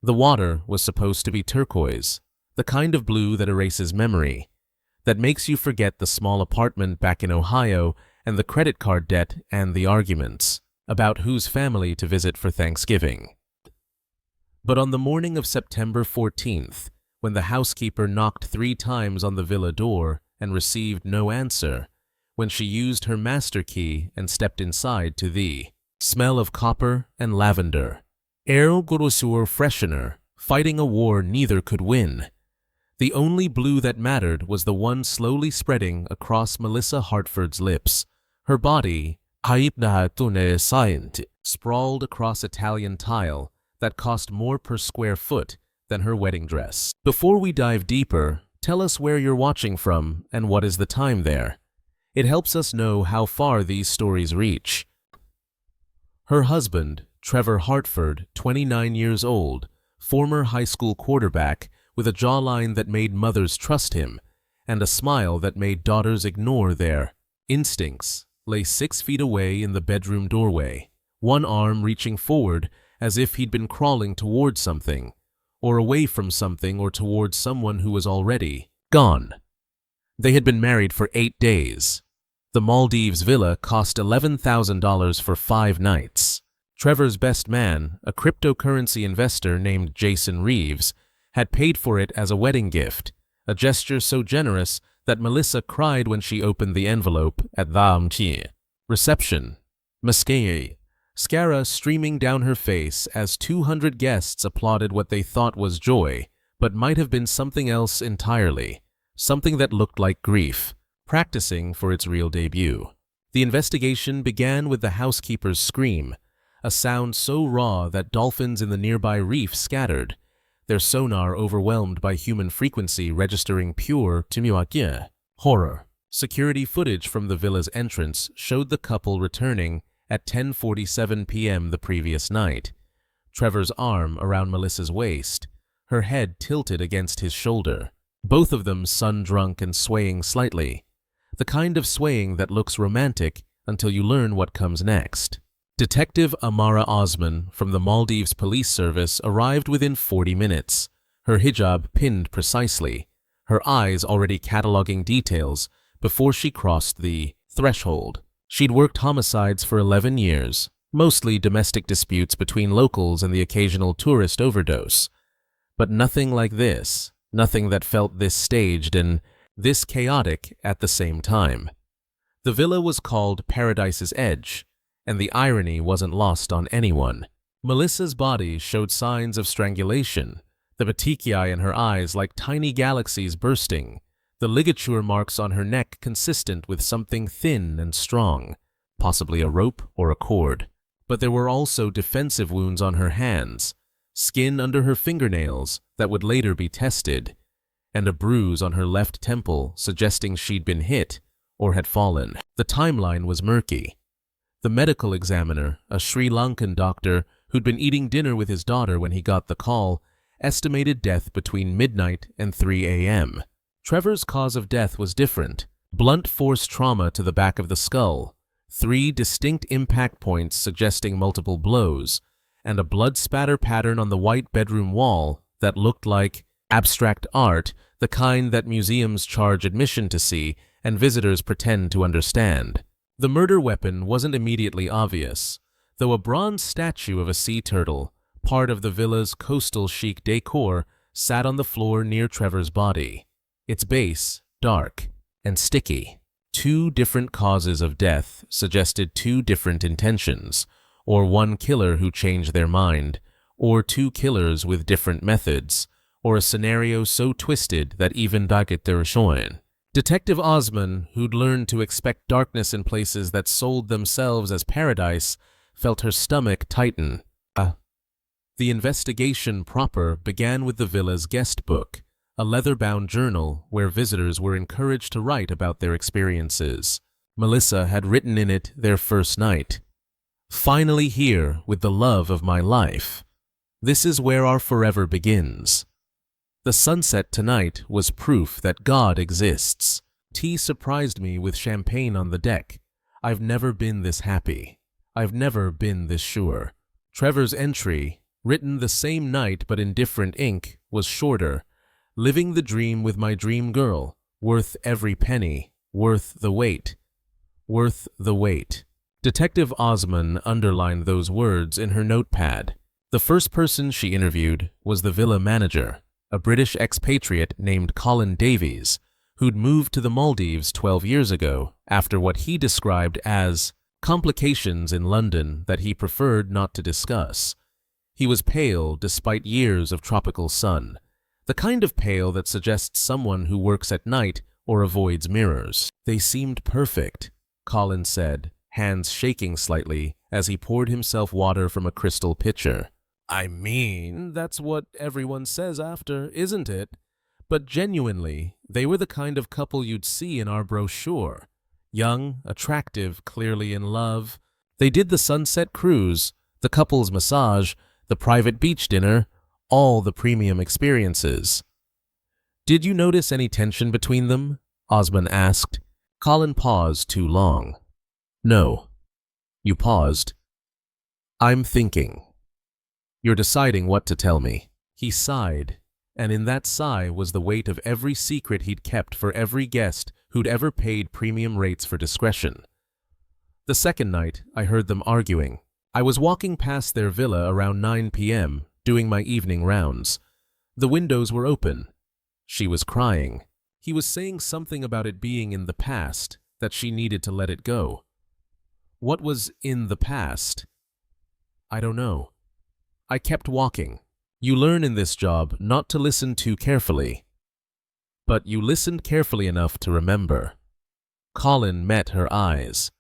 The water was supposed to be turquoise, the kind of blue that erases memory, that makes you forget the small apartment back in Ohio and the credit card debt and the arguments about whose family to visit for Thanksgiving. But on the morning of September 14th, when the housekeeper knocked 3 times on the villa door and received no answer, when she used her master key and stepped inside to the smell of copper and lavender, air grossour freshener, fighting a war neither could win, the only blue that mattered was the one slowly spreading across Melissa Hartford's lips. Her body, sprawled across Italian tile that cost more per square foot than her wedding dress. Before we dive deeper, tell us where you're watching from and what is the time there. It helps us know how far these stories reach. Her husband, Trevor Hartford, 29 years old, former high school quarterback with a jawline that made mothers trust him and a smile that made daughters ignore their instincts, lay 6 feet away in the bedroom doorway, one arm reaching forward as if he'd been crawling toward something, or away from something or towards someone who was already gone. They had been married for 8 days. The Maldives villa cost $11,000 for 5 nights. Trevor's best man, a cryptocurrency investor named Jason Reeves, had paid for it as a wedding gift, a gesture so generous that Melissa cried when she opened the envelope at the reception. Mascara streaming down her face as 200 guests applauded what they thought was joy, but might have been something else entirely, something that looked like grief, practicing for its real debut. The investigation began with the housekeeper's scream, a sound so raw that dolphins in the nearby reef scattered, their sonar overwhelmed by human frequency registering pure horror. Security footage from the villa's entrance showed the couple returning at 10:47 p.m. the previous night, Trevor's arm around Melissa's waist, her head tilted against his shoulder, both of them sun-drunk and swaying slightly, the kind of swaying that looks romantic until you learn what comes next. Detective Amara Osman from the Maldives Police Service arrived within 40 minutes, her hijab pinned precisely, her eyes already cataloging details before she crossed the threshold. She'd worked homicides for 11 years, mostly domestic disputes between locals and the occasional tourist overdose. But nothing like this, nothing that felt this staged and this chaotic at the same time. The villa was called Paradise's Edge, and the irony wasn't lost on anyone. Melissa's body showed signs of strangulation, the petechiae in her eyes like tiny galaxies bursting, the ligature marks on her neck consistent with something thin and strong, possibly a rope or a cord. But there were also defensive wounds on her hands, skin under her fingernails that would later be tested, and a bruise on her left temple suggesting she'd been hit or had fallen. The timeline was murky. The medical examiner, a Sri Lankan doctor who'd been eating dinner with his daughter when he got the call, estimated death between midnight and 3 a.m. Trevor's cause of death was different. Blunt force trauma to the back of the skull, 3 distinct impact points suggesting multiple blows, and a blood spatter pattern on the white bedroom wall that looked like abstract art, the kind that museums charge admission to see and visitors pretend to understand. The murder weapon wasn't immediately obvious, though a bronze statue of a sea turtle, part of the villa's coastal chic decor, sat on the floor near Trevor's body, its base dark and sticky. 2 different causes of death suggested 2 different intentions, or one killer who changed their mind, or 2 killers with different methods, or a scenario so twisted that even Detective Osman, who'd learned to expect darkness in places that sold themselves as paradise, felt her stomach tighten. The investigation proper began with the villa's guest book, a leather-bound journal where visitors were encouraged to write about their experiences. Melissa had written in it their first night. "Finally here with the love of my life. This is where our forever begins. The sunset tonight was proof that God exists. Tea surprised me with champagne on the deck. I've never been this happy. I've never been this sure." Trevor's entry, written the same night but in different ink, was shorter. Living the dream with my dream girl, worth every penny, worth the wait. Worth the wait. Detective Osman underlined those words in her notepad. The first person she interviewed was the villa manager, a British expatriate named Colin Davies, who'd moved to the Maldives 12 years ago after what he described as complications in London that he preferred not to discuss. He was pale despite years of tropical sun, the kind of pale that suggests someone who works at night or avoids mirrors. They seemed perfect, Colin said, hands shaking slightly as he poured himself water from a crystal pitcher. I mean, that's what everyone says after, isn't it? But genuinely, they were the kind of couple you'd see in our brochure. Young, attractive, clearly in love. They did the sunset cruise, the couple's massage, the private beach dinner, all the premium experiences. Did you notice any tension between them? Osman asked. Colin paused too long. No. You paused. I'm thinking. You're deciding what to tell me. He sighed, and in that sigh was the weight of every secret he'd kept for every guest who'd ever paid premium rates for discretion. The second night, I heard them arguing. I was walking past their villa around 9 p.m., doing my evening rounds. The windows were open. She was crying. He was saying something about it being in the past, that she needed to let it go. What was in the past? I don't know. I kept walking. You learn in this job not to listen too carefully. But you listened carefully enough to remember. Colin met her eyes.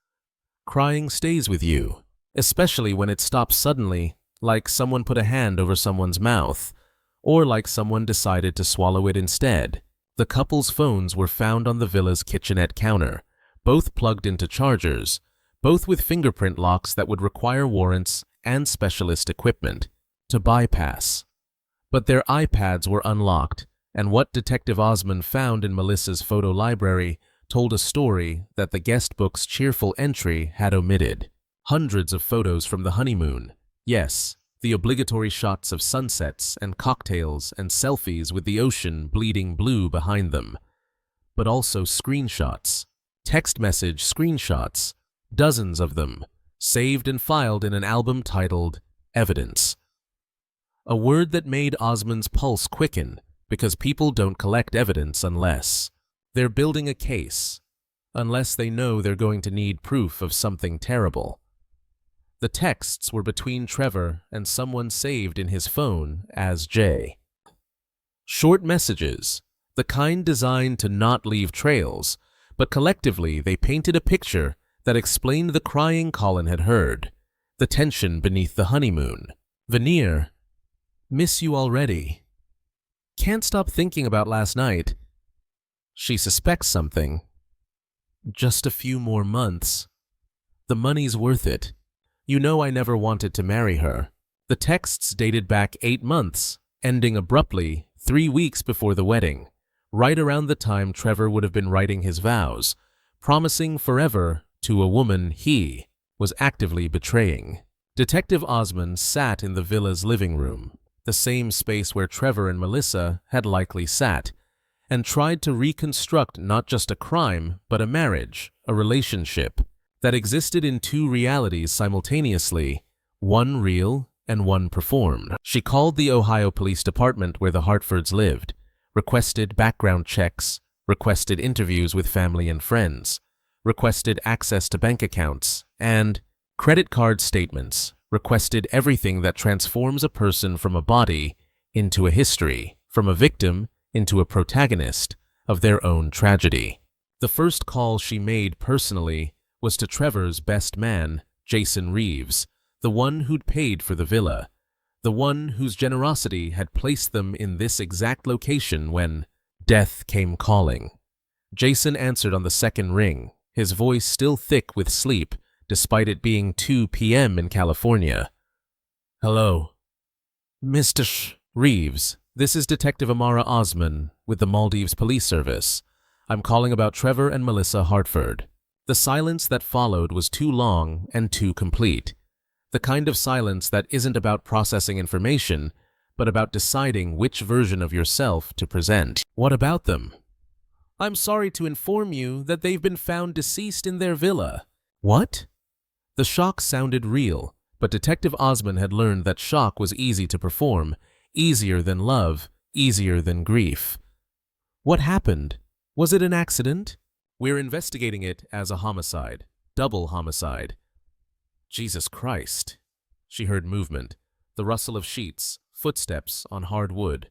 Crying stays with you, especially when it stops suddenly, like someone put a hand over someone's mouth, or like someone decided to swallow it instead. The couple's phones were found on the villa's kitchenette counter, both plugged into chargers, both with fingerprint locks that would require warrants and specialist equipment to bypass. But their iPads were unlocked, and what Detective Osman found in Melissa's photo library told a story that the guest book's cheerful entry had omitted. Hundreds of photos from the honeymoon. Yes, the obligatory shots of sunsets and cocktails and selfies with the ocean bleeding blue behind them. But also screenshots. Text message screenshots. Dozens of them, saved and filed in an album titled Evidence. A word that made Osman's pulse quicken, because people don't collect evidence unless they're building a case, unless they know they're going to need proof of something terrible. The texts were between Trevor and someone saved in his phone as J. Short messages, the kind designed to not leave trails, but collectively they painted a picture that explained the crying Colin had heard, the tension beneath the honeymoon. Veneer, miss you already. Can't stop thinking about last night. She suspects something. Just a few more months. The money's worth it. You know I never wanted to marry her. The texts dated back 8 months, ending abruptly 3 weeks before the wedding, right around the time Trevor would have been writing his vows, promising forever to a woman he was actively betraying. Detective Osman sat in the villa's living room, the same space where Trevor and Melissa had likely sat, and tried to reconstruct not just a crime, but a marriage, a relationship, that existed in two realities simultaneously, one real and one performed. She called the Ohio Police Department where the Hartfords lived, requested background checks, requested interviews with family and friends, requested access to bank accounts, and credit card statements, requested everything that transforms a person from a body into a history, from a victim into a protagonist of their own tragedy. The first call she made personally was to Trevor's best man, Jason Reeves, the one who'd paid for the villa, the one whose generosity had placed them in this exact location when death came calling. Jason answered on the second ring, his voice still thick with sleep, despite it being 2 p.m. in California. Hello. Mr. Reeves, this is Detective Amara Osman with the Maldives Police Service. I'm calling about Trevor and Melissa Hartford. The silence that followed was too long and too complete. The kind of silence that isn't about processing information, but about deciding which version of yourself to present. What about them? I'm sorry to inform you that they've been found deceased in their villa. What? The shock sounded real, but Detective Osmond had learned that shock was easy to perform, easier than love, easier than grief. What happened? Was it an accident? We're investigating it as a homicide. Double homicide. Jesus Christ. She heard movement, the rustle of sheets, footsteps on hard wood.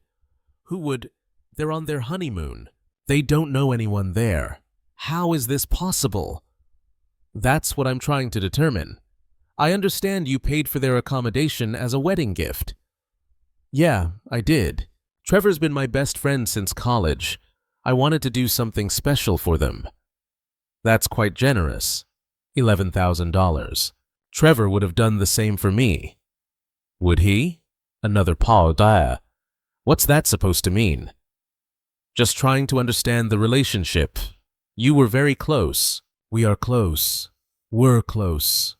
Who would? They're on their honeymoon. They don't know anyone there. How is this possible? That's what I'm trying to determine. I understand you paid for their accommodation as a wedding gift. Yeah, I did. Trevor's been my best friend since college. I wanted to do something special for them. That's quite generous. $11,000. Trevor would have done the same for me. Would he? Another pause. What's that supposed to mean? Just trying to understand the relationship. You were very close. We are close. We're close.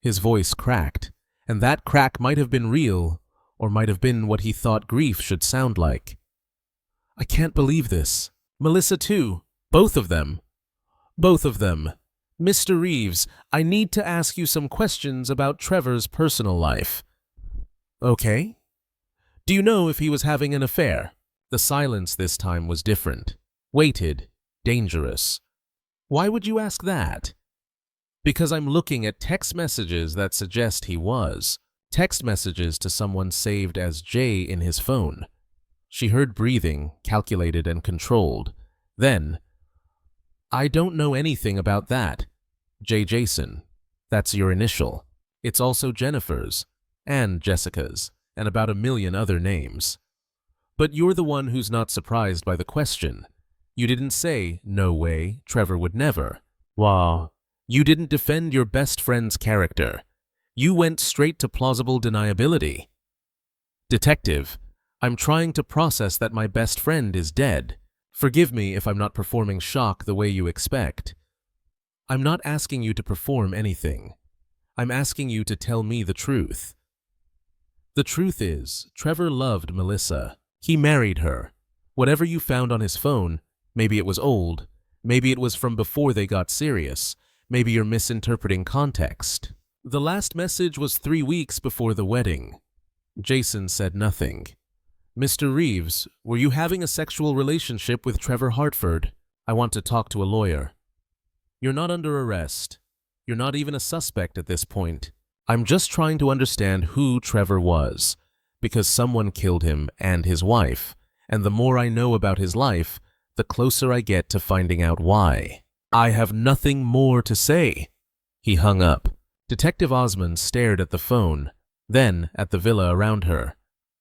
His voice cracked, and that crack might have been real, or might have been what he thought grief should sound like. I can't believe this. Melissa too. Both of them. Both of them. Mr. Reeves, I need to ask you some questions about Trevor's personal life. Okay. Do you know if he was having an affair? The silence this time was different. Weighted. Dangerous. Why would you ask that? Because I'm looking at text messages that suggest he was. Text messages to someone saved as J in his phone. She heard breathing, calculated and controlled. Then, I don't know anything about that. J. Jason. That's your initial. It's also Jennifer's, and Jessica's, and about 1,000,000 other names. But you're the one who's not surprised by the question. You didn't say, no way, Trevor would never. Wow. You didn't defend your best friend's character. You went straight to plausible deniability. Detective, I'm trying to process that my best friend is dead. Forgive me if I'm not performing shock the way you expect. I'm not asking you to perform anything. I'm asking you to tell me the truth. The truth is, Trevor loved Melissa. He married her. Whatever you found on his phone, maybe it was old, maybe it was from before they got serious, maybe you're misinterpreting context. The last message was 3 weeks before the wedding. Jason said nothing. Mr. Reeves, were you having a sexual relationship with Trevor Hartford? I want to talk to a lawyer. You're not under arrest. You're not even a suspect at this point. I'm just trying to understand who Trevor was, because someone killed him and his wife, and the more I know about his life, the closer I get to finding out why. I have nothing more to say. He hung up. Detective Osmond stared at the phone, then at the villa around her.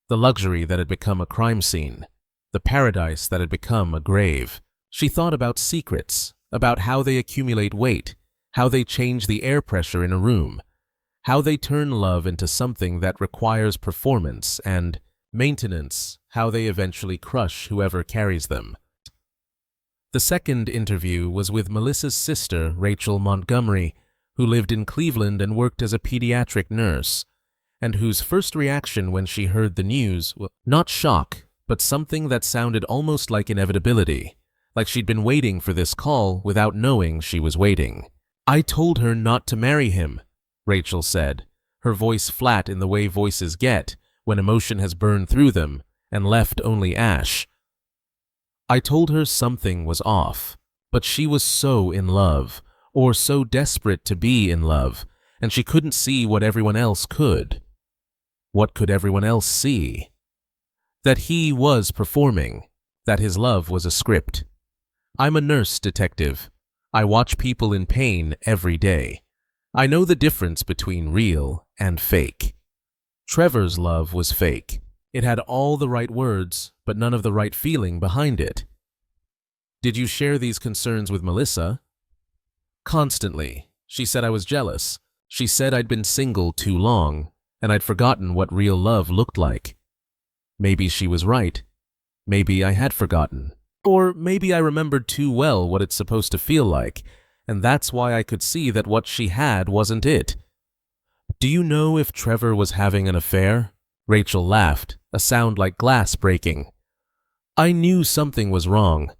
The luxury that had become a crime scene, the paradise that had become a grave. She thought about secrets, about how they accumulate weight, how they change the air pressure in a room, how they turn love into something that requires performance and maintenance, how they eventually crush whoever carries them. The second interview was with Melissa's sister, Rachel Montgomery, who lived in Cleveland and worked as a pediatric nurse, and whose first reaction when she heard the news was not shock, but something that sounded almost like inevitability, like she'd been waiting for this call without knowing she was waiting. I told her not to marry him, Rachel said, her voice flat in the way voices get when emotion has burned through them and left only ash. I told her something was off, but she was so in love, or so desperate to be in love, and she couldn't see what everyone else could. What could everyone else see? That he was performing, that his love was a script. I'm a nurse, detective. I watch people in pain every day. I know the difference between real and fake. Trevor's love was fake. It had all the right words, but none of the right feeling behind it. Did you share these concerns with Melissa? Constantly. She said I was jealous. She said I'd been single too long, and I'd forgotten what real love looked like. Maybe she was right. Maybe I had forgotten. Or maybe I remembered too well what it's supposed to feel like, and that's why I could see that what she had wasn't it. Do you know if Trevor was having an affair? Rachel laughed, a sound like glass breaking. I knew something was wrong.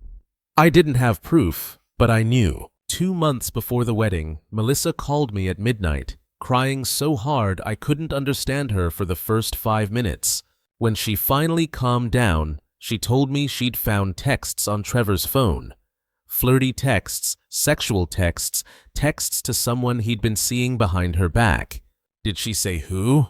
I didn't have proof, but I knew. 2 months before the wedding, Melissa called me at midnight, crying so hard I couldn't understand her for the first 5 minutes. When she finally calmed down, she told me she'd found texts on Trevor's phone. Flirty texts, sexual texts, texts to someone he'd been seeing behind her back. Did she say who?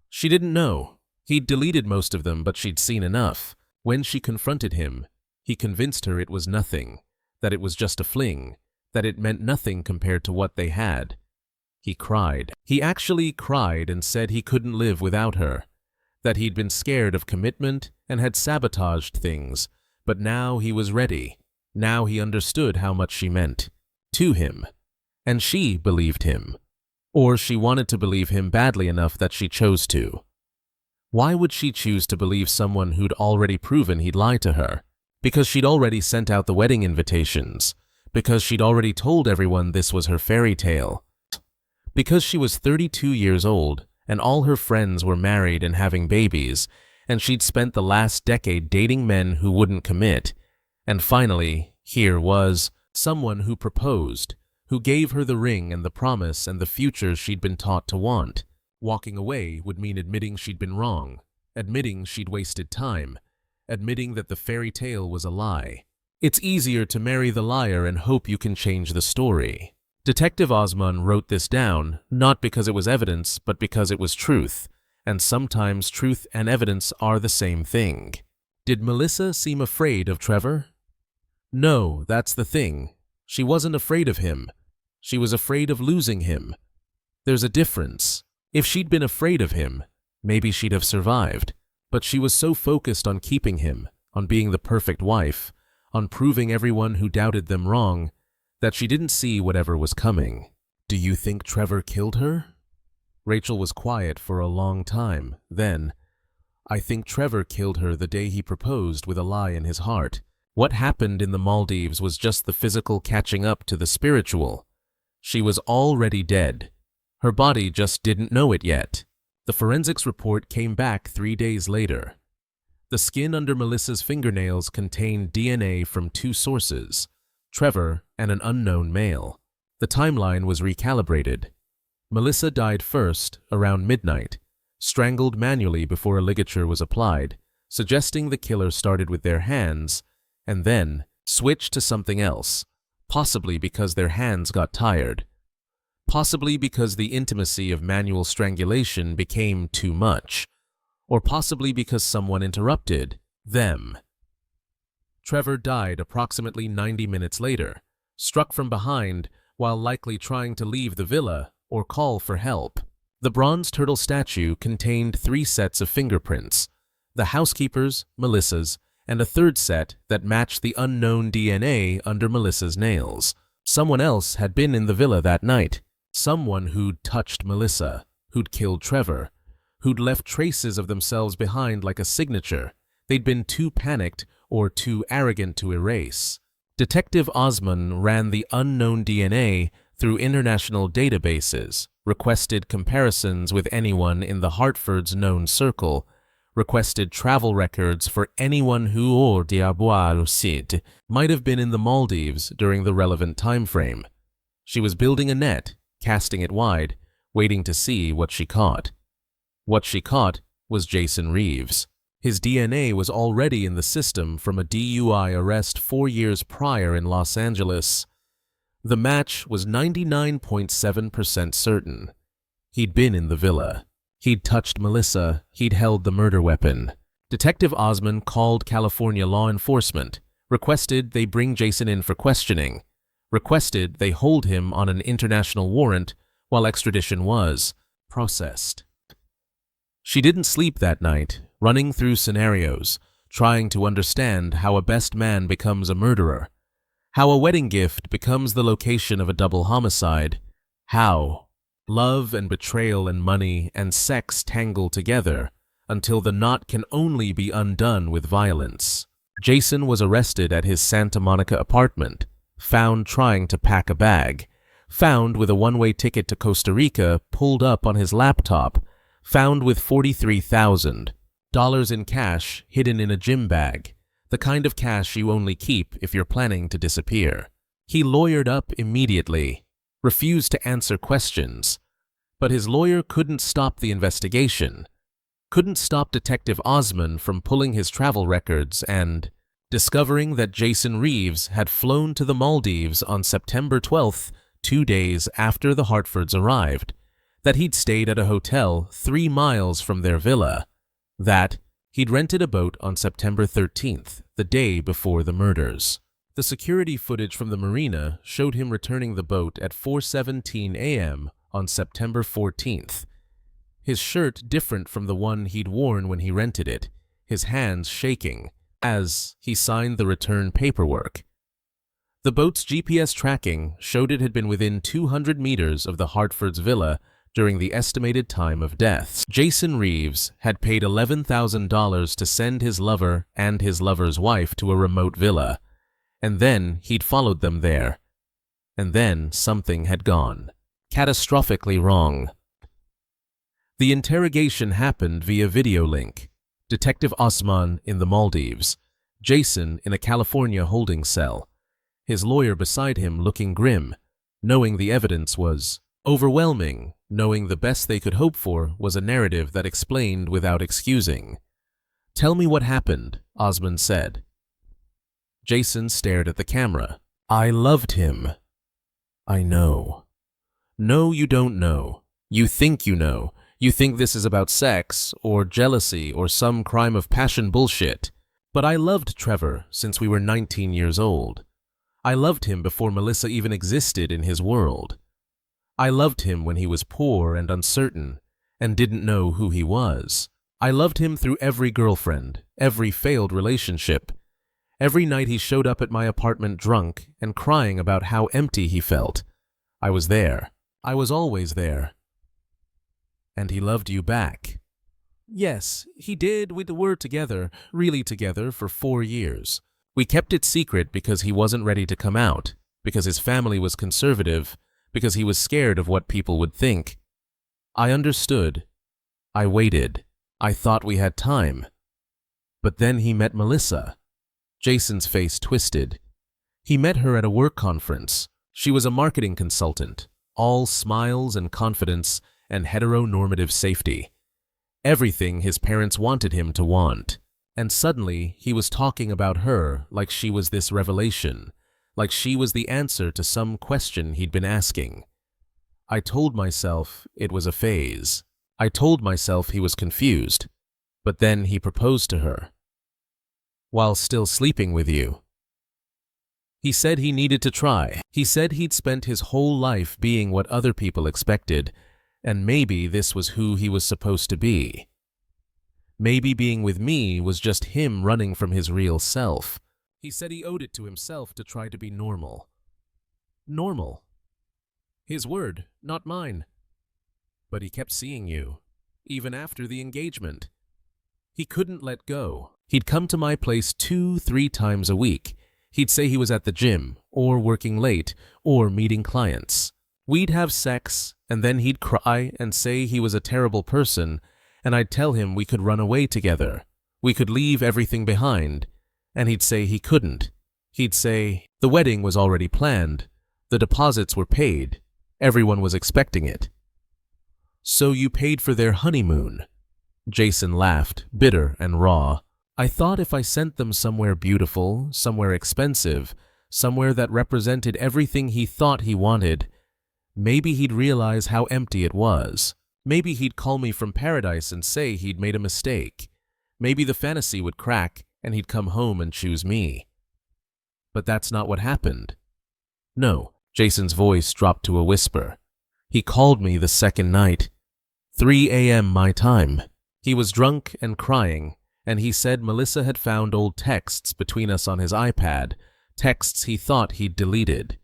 She didn't know. He'd deleted most of them, but she'd seen enough. When she confronted him, he convinced her it was nothing, that it was just a fling, that it meant nothing compared to what they had. He cried. He actually cried and said he couldn't live without her, that he'd been scared of commitment and had sabotaged things, but now he was ready. Now he understood how much she meant to him, and she believed him. Or she wanted to believe him badly enough that she chose to. Why would she choose to believe someone who'd already proven he'd lied to her? Because she'd already sent out the wedding invitations. Because she'd already told everyone this was her fairy tale. Because she was 32 years old and all her friends were married and having babies, and she'd spent the last decade dating men who wouldn't commit. And finally, here was someone who proposed, who gave her the ring and the promise and the future she'd been taught to want. Walking away would mean admitting she'd been wrong, admitting she'd wasted time, admitting that the fairy tale was a lie. It's easier to marry the liar and hope you can change the story. Detective Osman wrote this down, not because it was evidence, but because it was truth, and sometimes truth and evidence are the same thing. Did Melissa seem afraid of Trevor? No, that's the thing. She wasn't afraid of him. She was afraid of losing him. There's a difference. If she'd been afraid of him, maybe she'd have survived. But she was so focused on keeping him, on being the perfect wife, on proving everyone who doubted them wrong, that she didn't see whatever was coming. Do you think Trevor killed her? Rachel was quiet for a long time. Then, I think Trevor killed her the day he proposed with a lie in his heart. What happened in the Maldives was just the physical catching up to the spiritual. She was already dead. Her body just didn't know it yet. The forensics report came back 3 days later. The skin under Melissa's fingernails contained DNA from 2 sources, Trevor and an unknown male. The timeline was recalibrated. Melissa died first, around midnight, strangled manually before a ligature was applied, suggesting the killer started with their hands, and then switched to something else, possibly because their hands got tired. Possibly because the intimacy of manual strangulation became too much, or possibly because someone interrupted them. Trevor died approximately 90 minutes later, struck from behind while likely trying to leave the villa or call for help. The bronze turtle statue contained 3 sets of fingerprints, the housekeeper's, Melissa's, and a 3rd set that matched the unknown DNA under Melissa's nails. Someone else had been in the villa that night. Someone who'd touched Melissa, who'd killed Trevor, who'd left traces of themselves behind like a signature they'd been too panicked or too arrogant to erase. Detective Osman ran the unknown DNA through international databases, requested comparisons with anyone in the Hartford's known circle, requested travel records for anyone who or diable Cid might have been in the Maldives during the relevant time frame. She was building a net, casting it wide, waiting to see what she caught. What she caught was Jason Reeves. His DNA was already in the system from a DUI arrest 4 years prior in Los Angeles. The match was 99.7% certain. He'd been in the villa. He'd touched Melissa. He'd held the murder weapon. Detective Osman called California law enforcement, requested they bring Jason in for questioning, requested they hold him on an international warrant while extradition was processed. She didn't sleep that night, running through scenarios, trying to understand how a best man becomes a murderer, how a wedding gift becomes the location of a double homicide, how love and betrayal and money and sex tangle together until the knot can only be undone with violence. Jason was arrested at his Santa Monica apartment, found trying to pack a bag, found with a one-way ticket to Costa Rica pulled up on his laptop, found with $43,000 in cash hidden in a gym bag, the kind of cash you only keep if you're planning to disappear. He lawyered up immediately, refused to answer questions, but his lawyer couldn't stop the investigation, couldn't stop Detective Osman from pulling his travel records and discovering that Jason Reeves had flown to the Maldives on September 12th, 2 days after the Hartfords arrived, that he'd stayed at a hotel 3 miles from their villa, that he'd rented a boat on September 13th, the day before the murders. The security footage from the marina showed him returning the boat at 4:17 a.m. on September 14th. His shirt different from the one he'd worn when he rented it, his hands shaking as he signed the return paperwork. The boat's GPS tracking showed it had been within 200 meters of the Hartford's villa during the estimated time of deaths. Jason Reeves had paid $11,000 to send his lover and his lover's wife to a remote villa, and then he'd followed them there. And then something had gone catastrophically wrong. The interrogation happened via video link. Detective Osman in the Maldives, Jason in a California holding cell, his lawyer beside him looking grim, knowing the evidence was overwhelming, knowing the best they could hope for was a narrative that explained without excusing. "Tell me what happened," Osman said. Jason stared at the camera. "I loved him." "I know." "No, you don't know. You think you know. You think this is about sex, or jealousy, or some crime of passion bullshit. But I loved Trevor since we were 19 years old. I loved him before Melissa even existed in his world. I loved him when he was poor and uncertain, and didn't know who he was. I loved him through every girlfriend, every failed relationship. Every night he showed up at my apartment drunk and crying about how empty he felt. I was there. I was always there. And he loved you back." "Yes, he did. We were together, really together, for 4 years. We kept it secret because he wasn't ready to come out, because his family was conservative, because he was scared of what people would think. I understood. I waited. I thought we had time. But then he met Melissa." Jason's face twisted. He met her at a work conference. She was a marketing consultant, all smiles and confidence and heteronormative safety. Everything his parents wanted him to want. And suddenly he was talking about her like she was this revelation, like she was the answer to some question he'd been asking. I told myself it was a phase. I told myself he was confused. But then he proposed to her. "While still sleeping with you." He said he needed to try. He said he'd spent his whole life being what other people expected, and maybe this was who he was supposed to be. Maybe being with me was just him running from his real self. He said he owed it to himself to try to be normal. Normal. His word, not mine. But he kept seeing you, even after the engagement. He couldn't let go. He'd come to my place 2-3 times a week. He'd say he was at the gym, or working late, or meeting clients. We'd have sex, and then he'd cry and say he was a terrible person, and I'd tell him we could run away together. We could leave everything behind, and he'd say he couldn't. He'd say the wedding was already planned, the deposits were paid, everyone was expecting it. "So you paid for their honeymoon?" Jason laughed, bitter and raw. "I thought if I sent them somewhere beautiful, somewhere expensive, somewhere that represented everything he thought he wanted, maybe he'd realize how empty it was. Maybe he'd call me from paradise and say he'd made a mistake. Maybe the fantasy would crack and he'd come home and choose me. But that's not what happened. No." Jason's voice dropped to a whisper. "He called me the second night, 3 a.m. my time. He was drunk and crying, and he said Melissa had found old texts between us on his iPad, texts he thought he'd deleted.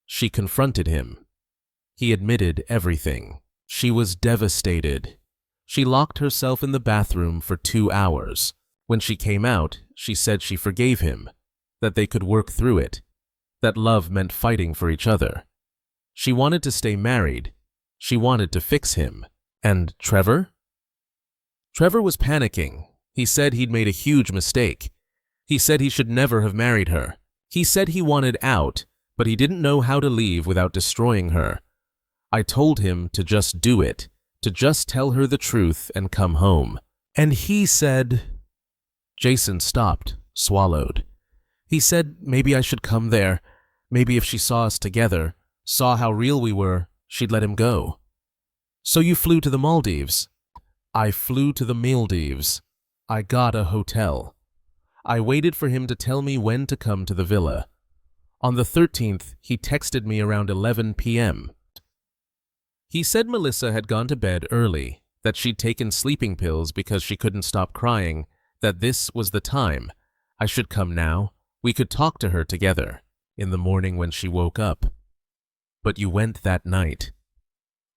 She confronted him. He admitted everything. She was devastated. She locked herself in the bathroom for 2 hours. When she came out, she said she forgave him, that they could work through it, that love meant fighting for each other. She wanted to stay married. She wanted to fix him. And Trevor? Trevor was panicking. He said he'd made a huge mistake. He said he should never have married her. He said he wanted out, but he didn't know how to leave without destroying her. I told him to just do it, to just tell her the truth and come home. And he said... Jason stopped, swallowed. He said maybe I should come there. Maybe if she saw us together, saw how real we were, she'd let him go. So you flew to the Maldives? I flew to the Maldives. I got a hotel. I waited for him to tell me when to come to the villa. On the 13th, he texted me around 11 p.m. He said Melissa had gone to bed early, that she'd taken sleeping pills because she couldn't stop crying, that this was the time. I should come now. We could talk to her together, in the morning when she woke up. But you went that night.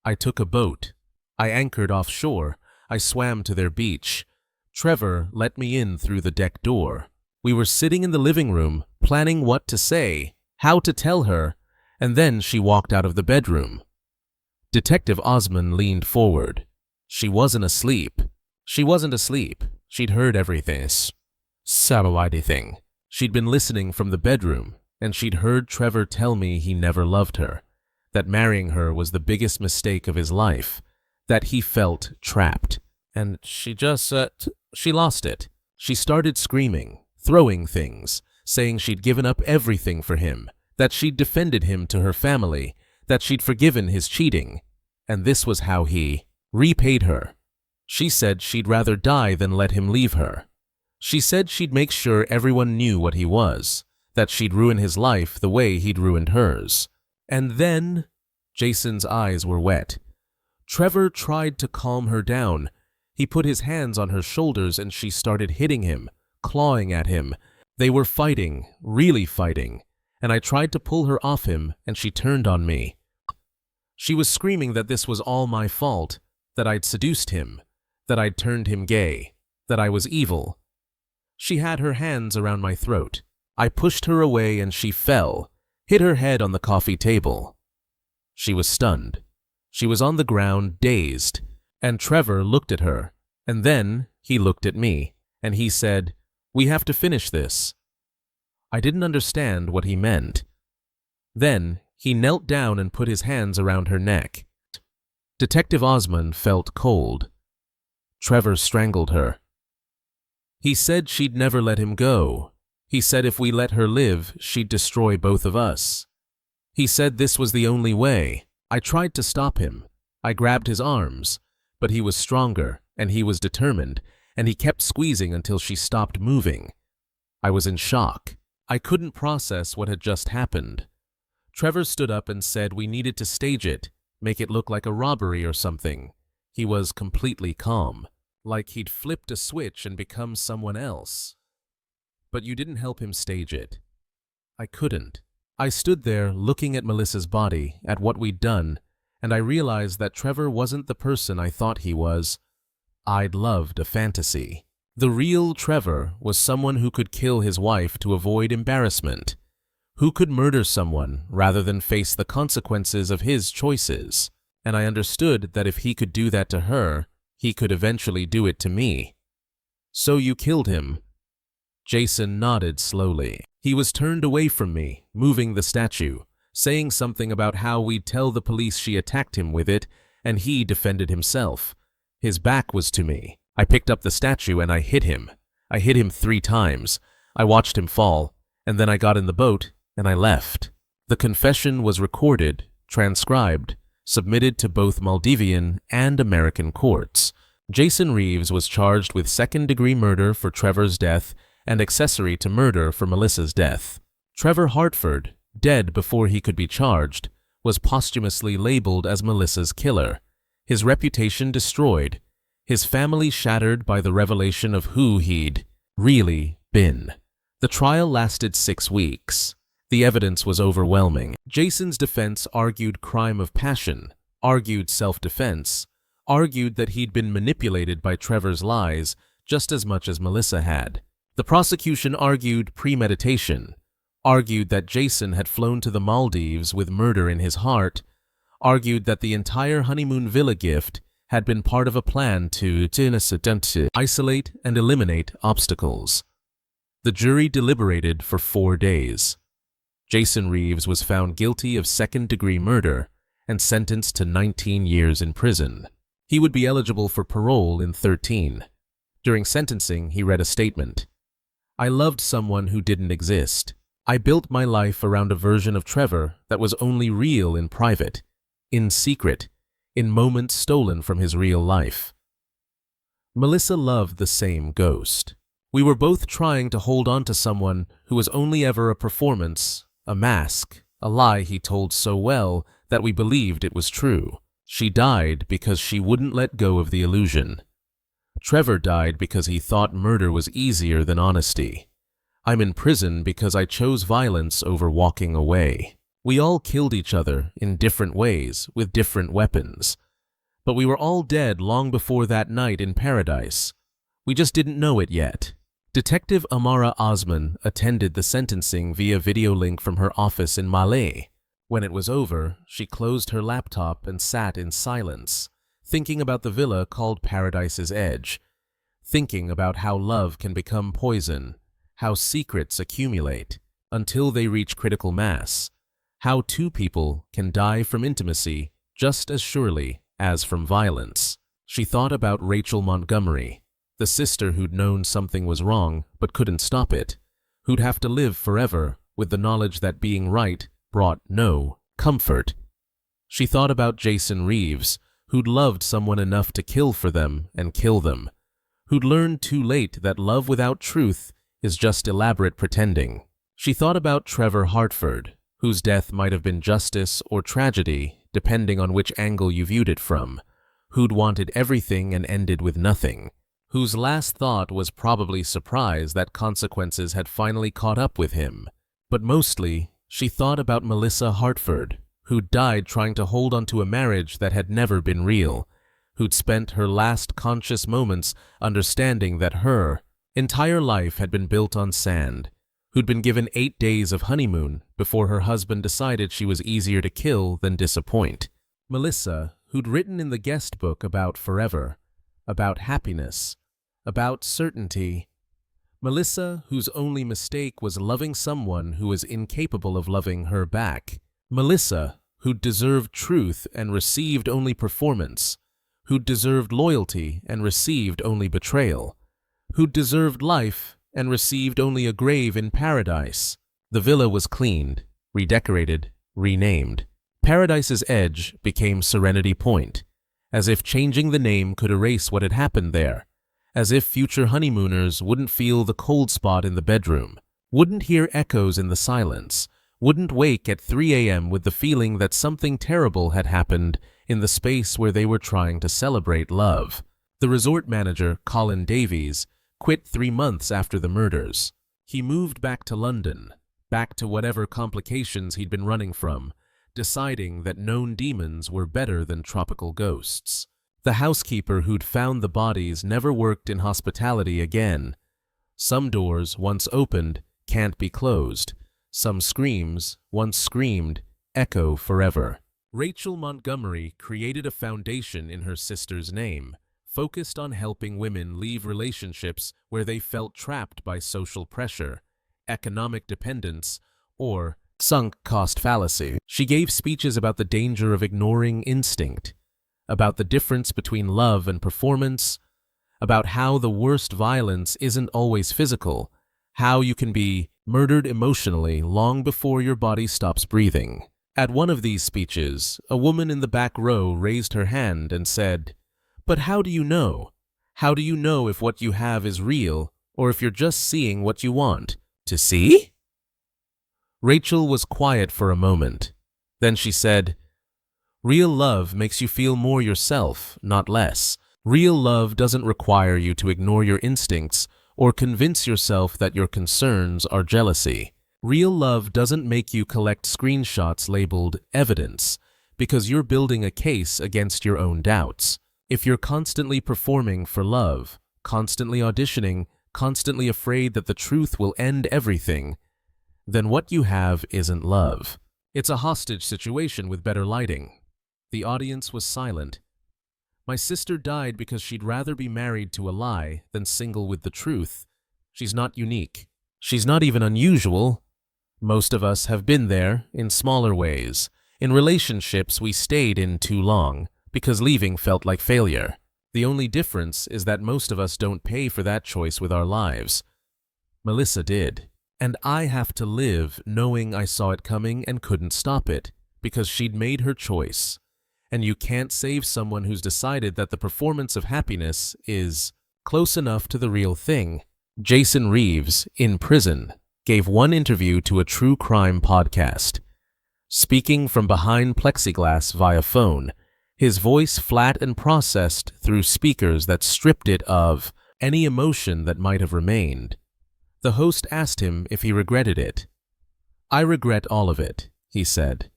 I took a boat. I anchored offshore. I swam to their beach. Trevor let me in through the deck door. We were sitting in the living room, planning what to say, how to tell her, and then she walked out of the bedroom. Detective Osman leaned forward. She wasn't asleep. She wasn't asleep. She'd heard everything. Everything. She'd been listening from the bedroom, and she'd heard Trevor tell me he never loved her, that marrying her was the biggest mistake of his life, that he felt trapped. And she lost it. She started screaming, throwing things, saying she'd given up everything for him, that she'd defended him to her family, that she'd forgiven his cheating, and this was how he repaid her. She said she'd rather die than let him leave her. She said she'd make sure everyone knew what he was, that she'd ruin his life the way he'd ruined hers. And then, Jason's eyes were wet. Trevor tried to calm her down. He put his hands on her shoulders and she started hitting him, clawing at him. They were fighting, really fighting, and I tried to pull her off him and she turned on me. She was screaming that this was all my fault, that I'd seduced him, that I'd turned him gay, that I was evil. She had her hands around my throat. I pushed her away and she fell, hit her head on the coffee table. She was stunned. She was on the ground, dazed, and Trevor looked at her, and then he looked at me, and he said, "We have to finish this." I didn't understand what he meant. Then he knelt down and put his hands around her neck. Detective Osman felt cold. Trevor strangled her. He said she'd never let him go. He said if we let her live, she'd destroy both of us. He said this was the only way. I tried to stop him. I grabbed his arms, but he was stronger, and he was determined, and he kept squeezing until she stopped moving. I was in shock. I couldn't process what had just happened. Trevor stood up and said we needed to stage it, make it look like a robbery or something. He was completely calm, like he'd flipped a switch and become someone else. But you didn't help him stage it. I couldn't. I stood there looking at Melissa's body, at what we'd done, and I realized that Trevor wasn't the person I thought he was. I'd loved a fantasy. The real Trevor was someone who could kill his wife to avoid embarrassment, who could murder someone rather than face the consequences of his choices. And I understood that if he could do that to her, he could eventually do it to me. So you killed him? Jason nodded slowly. He was turned away from me, moving the statue, saying something about how we'd tell the police she attacked him with it, and he defended himself. His back was to me. I picked up the statue and I hit him. I hit him 3 times. I watched him fall, and then I got in the boat and I left. The confession was recorded, transcribed, submitted to both Maldivian and American courts. Jason Reeves was charged with second-degree murder for Trevor's death and accessory to murder for Melissa's death. Trevor Hartford, dead before he could be charged, was posthumously labeled as Melissa's killer, his reputation destroyed, his family shattered by the revelation of who he'd really been. The trial lasted 6 weeks. The evidence was overwhelming. Jason's defense argued crime of passion, argued self-defense, argued that he'd been manipulated by Trevor's lies just as much as Melissa had. The prosecution argued premeditation, argued that Jason had flown to the Maldives with murder in his heart argued that the entire honeymoon villa gift had been part of a plan to isolate and eliminate obstacles. The jury deliberated for 4 days. Jason Reeves was found guilty of second-degree murder and sentenced to 19 years in prison. He would be eligible for parole in 13. During sentencing, he read a statement. "I loved someone who didn't exist. I built my life around a version of Trevor that was only real in private, in secret, in moments stolen from his real life." Melissa loved the same ghost. "We were both trying to hold on to someone who was only ever a performance, a mask, a lie he told so well that we believed it was true. She died because she wouldn't let go of the illusion. Trevor died because he thought murder was easier than honesty. I'm in prison because I chose violence over walking away. We all killed each other in different ways with different weapons. But we were all dead long before that night in paradise. We just didn't know it yet." Detective Amara Osman attended the sentencing via video link from her office in Malé. When it was over, she closed her laptop and sat in silence, thinking about the villa called Paradise's Edge, thinking about how love can become poison, how secrets accumulate until they reach critical mass, how two people can die from intimacy just as surely as from violence. She thought about Rachel Montgomery, the sister who'd known something was wrong but couldn't stop it, who'd have to live forever with the knowledge that being right brought no comfort. She thought about Jason Reeves, who'd loved someone enough to kill for them and kill them, who'd learned too late that love without truth is just elaborate pretending. She thought about Trevor Hartford, whose death might have been justice or tragedy, depending on which angle you viewed it from, who'd wanted everything and ended with nothing, whose last thought was probably surprise that consequences had finally caught up with him. But mostly, she thought about Melissa Hartford, who'd died trying to hold onto a marriage that had never been real, who'd spent her last conscious moments understanding that her entire life had been built on sand, who'd been given 8 days of honeymoon before her husband decided she was easier to kill than disappoint. Melissa, who'd written in the guest book about forever, about happiness, about certainty. Melissa, whose only mistake was loving someone who was incapable of loving her back. Melissa, who'd deserved truth and received only performance, who'd deserved loyalty and received only betrayal, who'd deserved life and received only a grave in paradise. The villa was cleaned, redecorated, renamed. Paradise's Edge became Serenity Point, as if changing the name could erase what had happened there, as if future honeymooners wouldn't feel the cold spot in the bedroom, wouldn't hear echoes in the silence, wouldn't wake at 3 a.m. with the feeling that something terrible had happened in the space where they were trying to celebrate love. The resort manager, Colin Davies, quit 3 months after the murders. He moved back to London, back to whatever complications he'd been running from, deciding that known demons were better than tropical ghosts. The housekeeper who'd found the bodies never worked in hospitality again. Some doors, once opened, can't be closed. Some screams, once screamed, echo forever. Rachel Montgomery created a foundation in her sister's name, focused on helping women leave relationships where they felt trapped by social pressure, economic dependence, or sunk cost fallacy. She gave speeches about the danger of ignoring instinct, about the difference between love and performance, about how the worst violence isn't always physical, how you can be murdered emotionally long before your body stops breathing. At one of these speeches, a woman in the back row raised her hand and said, "But how do you know? How do you know if what you have is real or if you're just seeing what you want to see?" Rachel was quiet for a moment. Then she said, "Real love makes you feel more yourself, not less. Real love doesn't require you to ignore your instincts or convince yourself that your concerns are jealousy. Real love doesn't make you collect screenshots labeled evidence because you're building a case against your own doubts. If you're constantly performing for love, constantly auditioning, constantly afraid that the truth will end everything, then what you have isn't love. It's a hostage situation with better lighting. The audience was silent. My sister died because she'd rather be married to a lie than single with the truth. She's not unique. She's not even unusual. Most of us have been there in smaller ways, in relationships we stayed in too long because leaving felt like failure. The only difference is that most of us don't pay for that choice with our lives. Melissa did. And I have to live knowing I saw it coming and couldn't stop it because she'd made her choice. And you can't save someone who's decided that the performance of happiness is close enough to the real thing. Jason Reeves, in prison, gave one interview to a true crime podcast. Speaking from behind plexiglass via phone, his voice flat and processed through speakers that stripped it of any emotion that might have remained. The host asked him if he regretted it. "I regret all of it," he said.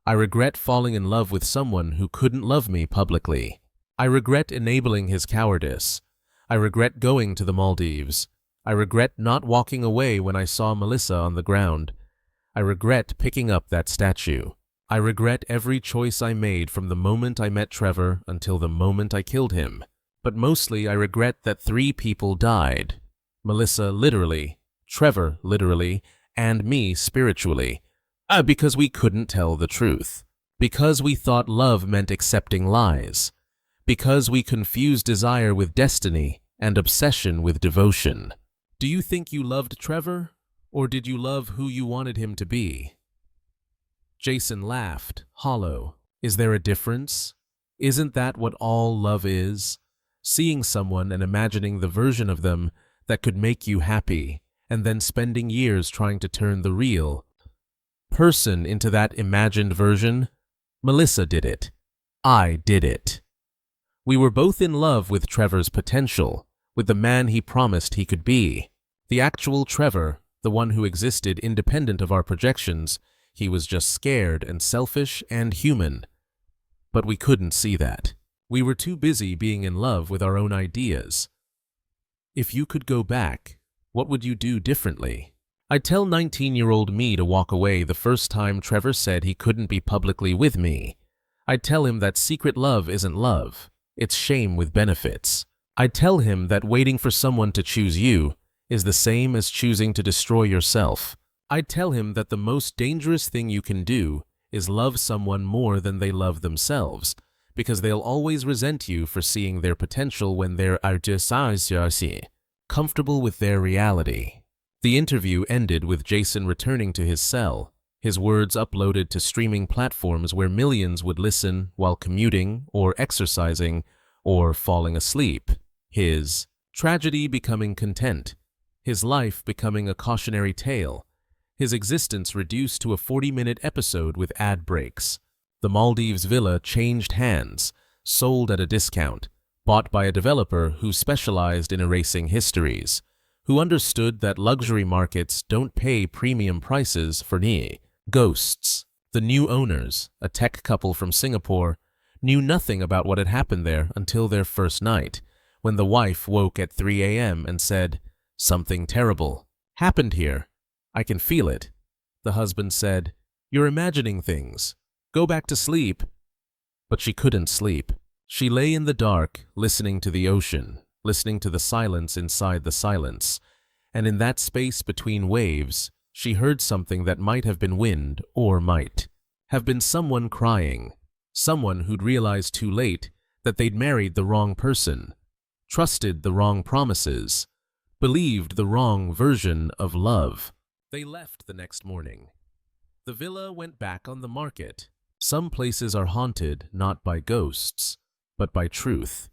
"I regret falling in love with someone who couldn't love me publicly. I regret enabling his cowardice. I regret going to the Maldives. I regret not walking away when I saw Melissa on the ground. I regret picking up that statue. I regret every choice I made from the moment I met Trevor until the moment I killed him. But mostly I regret that 3 people died. Melissa literally, Trevor literally, and me spiritually. Because we couldn't tell the truth. Because we thought love meant accepting lies. Because we confused desire with destiny and obsession with devotion. Do you think you loved Trevor, or did you love who you wanted him to be?" Jason laughed, hollow. "Is there a difference? Isn't that what all love is? Seeing someone and imagining the version of them that could make you happy, and then spending years trying to turn the real person into that imagined version? Melissa did it. I did it. We were both in love with Trevor's potential, with the man he promised he could be. The actual Trevor, the one who existed independent of our projections, he was just scared and selfish and human. But we couldn't see that. We were too busy being in love with our own ideas. If you could go back, what would you do differently? I'd tell 19-year-old me to walk away the first time Trevor said he couldn't be publicly with me. I'd tell him that secret love isn't love. It's shame with benefits. I'd tell him that waiting for someone to choose you is the same as choosing to destroy yourself. I'd tell him that the most dangerous thing you can do is love someone more than they love themselves, because they'll always resent you for seeing their potential when they're comfortable with their reality. The interview ended with Jason returning to his cell, his words uploaded to streaming platforms where millions would listen while commuting or exercising or falling asleep. His tragedy becoming content, his life becoming a cautionary tale, his existence reduced to a 40-minute episode with ad breaks. The Maldives villa changed hands, sold at a discount, bought by a developer who specialized in erasing histories, who understood that luxury markets don't pay premium prices for ghosts. The new owners, a tech couple from Singapore, knew nothing about what had happened there until their first night, when the wife woke at 3 a.m. and said, "Something terrible happened here. I can feel it." The husband said, "You're imagining things. Go back to sleep." But she couldn't sleep. She lay in the dark, listening to the ocean, listening to the silence inside the silence, and in that space between waves, she heard something that might have been wind or might have been someone crying, someone who'd realized too late that they'd married the wrong person, trusted the wrong promises, believed the wrong version of love. They left the next morning. The villa went back on the market. Some places are haunted not by ghosts, but by truth.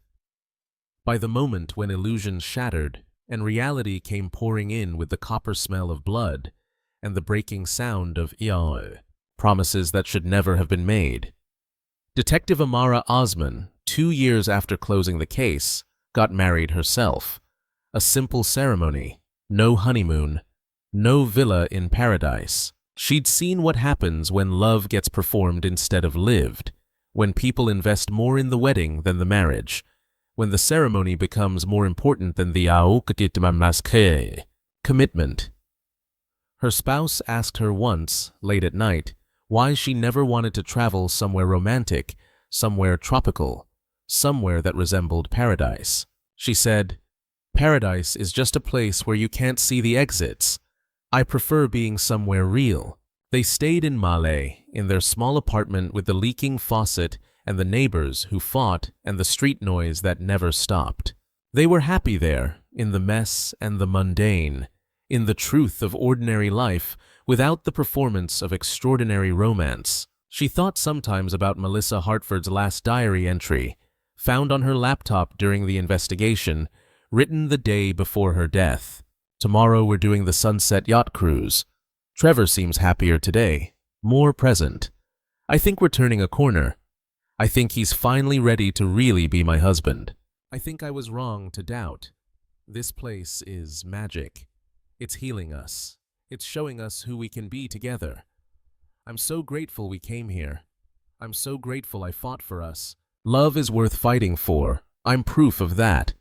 By the moment when illusions shattered and reality came pouring in with the copper smell of blood and the breaking sound of promises that should never have been made. Detective Amara Osman, 2 years after closing the case, got married herself. A simple ceremony, no honeymoon, no villa in paradise. She'd seen what happens when love gets performed instead of lived, when people invest more in the wedding than the marriage, when the ceremony becomes more important than the commitment. Her spouse asked her once, late at night, why she never wanted to travel somewhere romantic somewhere tropical, somewhere that resembled paradise. She said, "Paradise is just a place where you can't see the exits. I prefer being somewhere real." They stayed in Malé, in their small apartment with the leaking faucet and the neighbors who fought and the street noise that never stopped. They were happy there, in the mess and the mundane, in the truth of ordinary life without the performance of extraordinary romance. She thought sometimes about Melissa Hartford's last diary entry, found on her laptop during the investigation, written the day before her death. "Tomorrow we're doing the sunset yacht cruise. Trevor seems happier today, more present. I think we're turning a corner. I think he's finally ready to really be my husband. I think I was wrong to doubt. This place is magic. It's healing us. It's showing us who we can be together. I'm so grateful we came here. I'm so grateful I fought for us. Love is worth fighting for. I'm proof of that."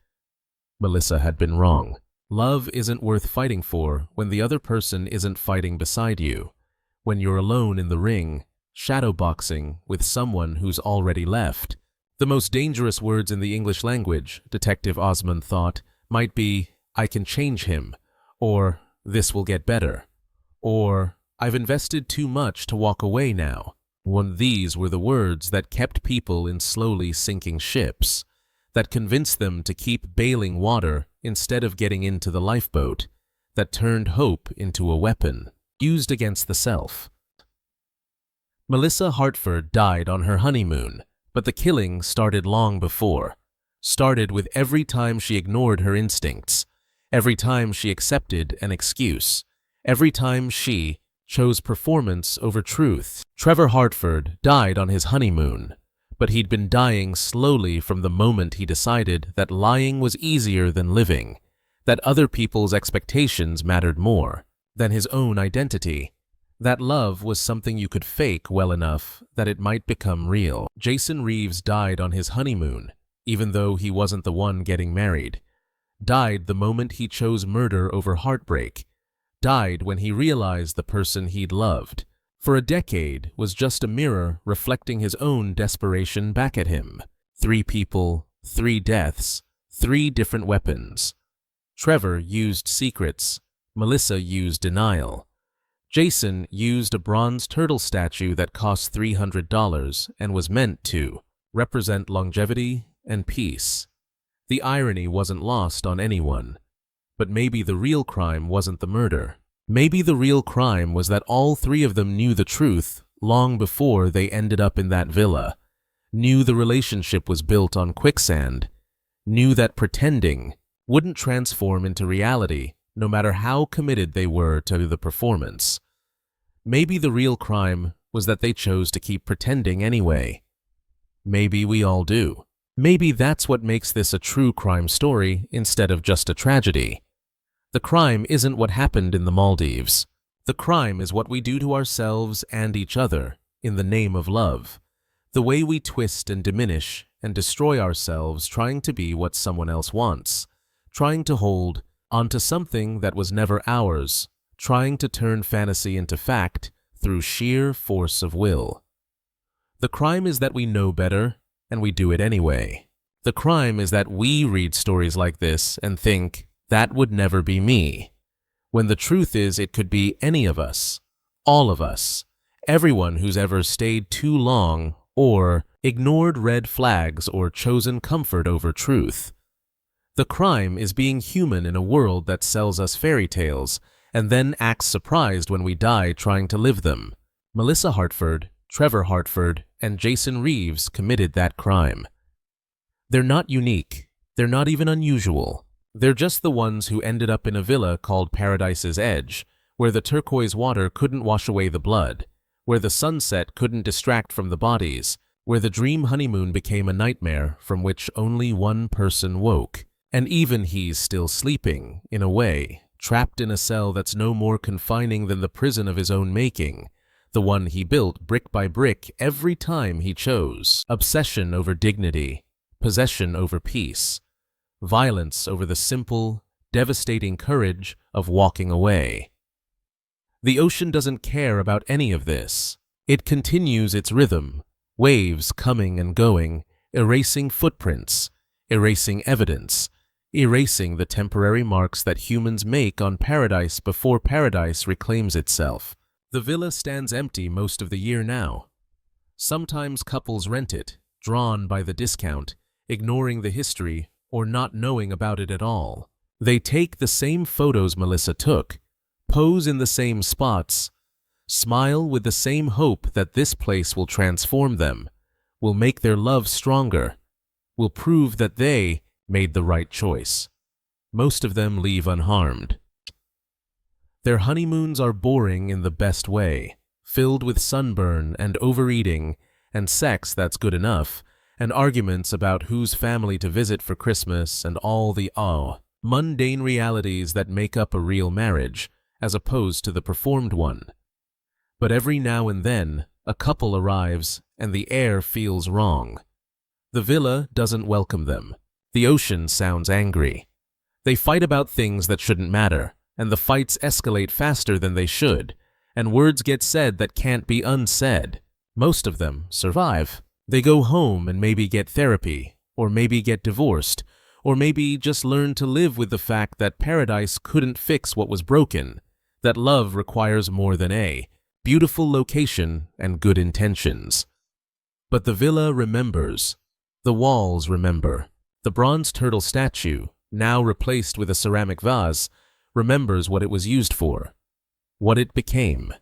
Melissa had been wrong. Love isn't worth fighting for when the other person isn't fighting beside you, when you're alone in the ring, shadowboxing with someone who's already left. The most dangerous words in the English language, Detective Osmond thought, might be, "I can change him," or "This will get better," or "I've invested too much to walk away now." These were the words that kept people in slowly sinking ships, that convinced them to keep bailing water instead of getting into the lifeboat, that turned hope into a weapon, used against the self. Melissa Hartford died on her honeymoon, but the killing started long before. Started with every time she ignored her instincts, every time she accepted an excuse, every time she chose performance over truth. Trevor Hartford died on his honeymoon, but he'd been dying slowly from the moment he decided that lying was easier than living, that other people's expectations mattered more than his own identity, that love was something you could fake well enough that it might become real. Jason Reeves died on his honeymoon, even though he wasn't the one getting married. Died the moment he chose murder over heartbreak. Died when he realized the person he'd loved, for a decade, was just a mirror reflecting his own desperation back at him. 3 people, 3 deaths, 3 different weapons. Trevor used secrets. Melissa used denial. Jason used a bronze turtle statue that cost $300 and was meant to represent longevity and peace. The irony wasn't lost on anyone. But maybe the real crime wasn't the murder. Maybe the real crime was that all 3 of them knew the truth long before they ended up in that villa, knew the relationship was built on quicksand, knew that pretending wouldn't transform into reality no matter how committed they were to the performance. Maybe the real crime was that they chose to keep pretending anyway. Maybe we all do. Maybe that's what makes this a true crime story instead of just a tragedy. The crime isn't what happened in the Maldives. The crime is what we do to ourselves and each other in the name of love. The way we twist and diminish and destroy ourselves trying to be what someone else wants, trying to hold onto something that was never ours, trying to turn fantasy into fact through sheer force of will. The crime is that we know better and we do it anyway. The crime is that we read stories like this and think, that would never be me, when the truth is it could be any of us, all of us, everyone who's ever stayed too long or ignored red flags or chosen comfort over truth. The crime is being human in a world that sells us fairy tales and then acts surprised when we die trying to live them. Melissa Hartford, Trevor Hartford, and Jason Reeves committed that crime. They're not unique. They're not even unusual. They're just the ones who ended up in a villa called Paradise's Edge, where the turquoise water couldn't wash away the blood, where the sunset couldn't distract from the bodies, where the dream honeymoon became a nightmare from which only one person woke. And even he's still sleeping, in a way, trapped in a cell that's no more confining than the prison of his own making, the one he built brick by brick every time he chose. Obsession over dignity, possession over peace, violence over the simple, devastating courage of walking away. The ocean doesn't care about any of this. It continues its rhythm, Waves coming and going, erasing footprints, erasing evidence, erasing the temporary marks that humans make on paradise before paradise reclaims itself. The villa stands empty most of the year now. Sometimes couples rent it, drawn by the discount, ignoring the history or not knowing about it at all. They take the same photos Melissa took, pose in the same spots, smile with the same hope that this place will transform them, will make their love stronger, will prove that they made the right choice. Most of them leave unharmed. Their honeymoons are boring in the best way, filled with sunburn and overeating and sex that's good enough, and arguments about whose family to visit for Christmas and all the mundane realities that make up a real marriage, as opposed to the performed one. But every now and then, a couple arrives and the air feels wrong. The villa doesn't welcome them. The ocean sounds angry. They fight about things that shouldn't matter, and the fights escalate faster than they should, and words get said that can't be unsaid. Most of them survive. They go home and maybe get therapy, or maybe get divorced, or maybe just learn to live with the fact that paradise couldn't fix what was broken, that love requires more than a beautiful location and good intentions. But the villa remembers. The walls remember. The bronze turtle statue, now replaced with a ceramic vase, remembers what it was used for, what it became.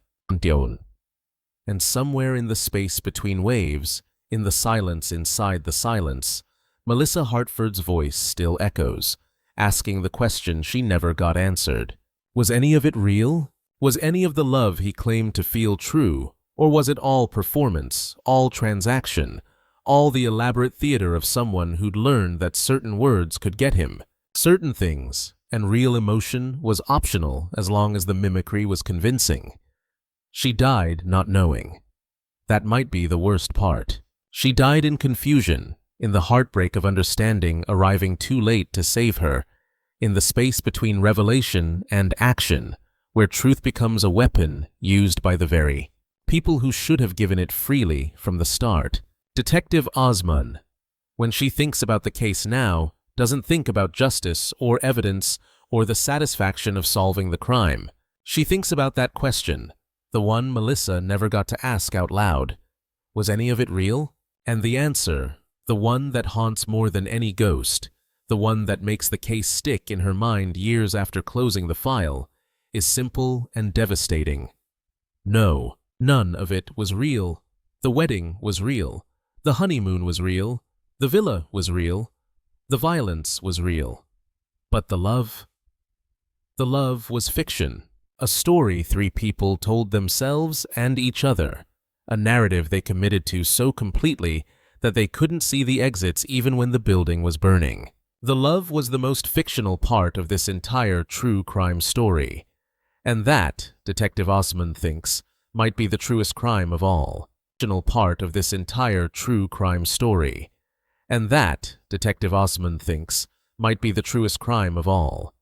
And somewhere in the space between waves, in the silence inside the silence, Melissa Hartford's voice still echoes, asking the question she never got answered. Was any of it real? Was any of the love he claimed to feel true? Or was it all performance, all transaction, all the elaborate theater of someone who'd learned that certain words could get him certain things, and real emotion was optional as long as the mimicry was convincing? She died not knowing. That might be the worst part. She died in confusion, in the heartbreak of understanding arriving too late to save her, in the space between revelation and action, where truth becomes a weapon used by the very people who should have given it freely from the start. Detective Osman, when she thinks about the case now, doesn't think about justice or evidence or the satisfaction of solving the crime. She thinks about that question, the one Melissa never got to ask out loud. Was any of it real? And the answer, the one that haunts more than any ghost, the one that makes the case stick in her mind years after closing the file, is simple and devastating. No, none of it was real. The wedding was real. The honeymoon was real. The villa was real. The violence was real. But the love? The love was fiction, a story three people told themselves and each other, a narrative they committed to so completely that they couldn't see the exits even when the building was burning. The love was the most fictional part of this entire true crime story. And that, Detective Osman thinks, might be the truest crime of all. Fictional part of this entire true crime story. And that, Detective Osman thinks, might be the truest crime of all.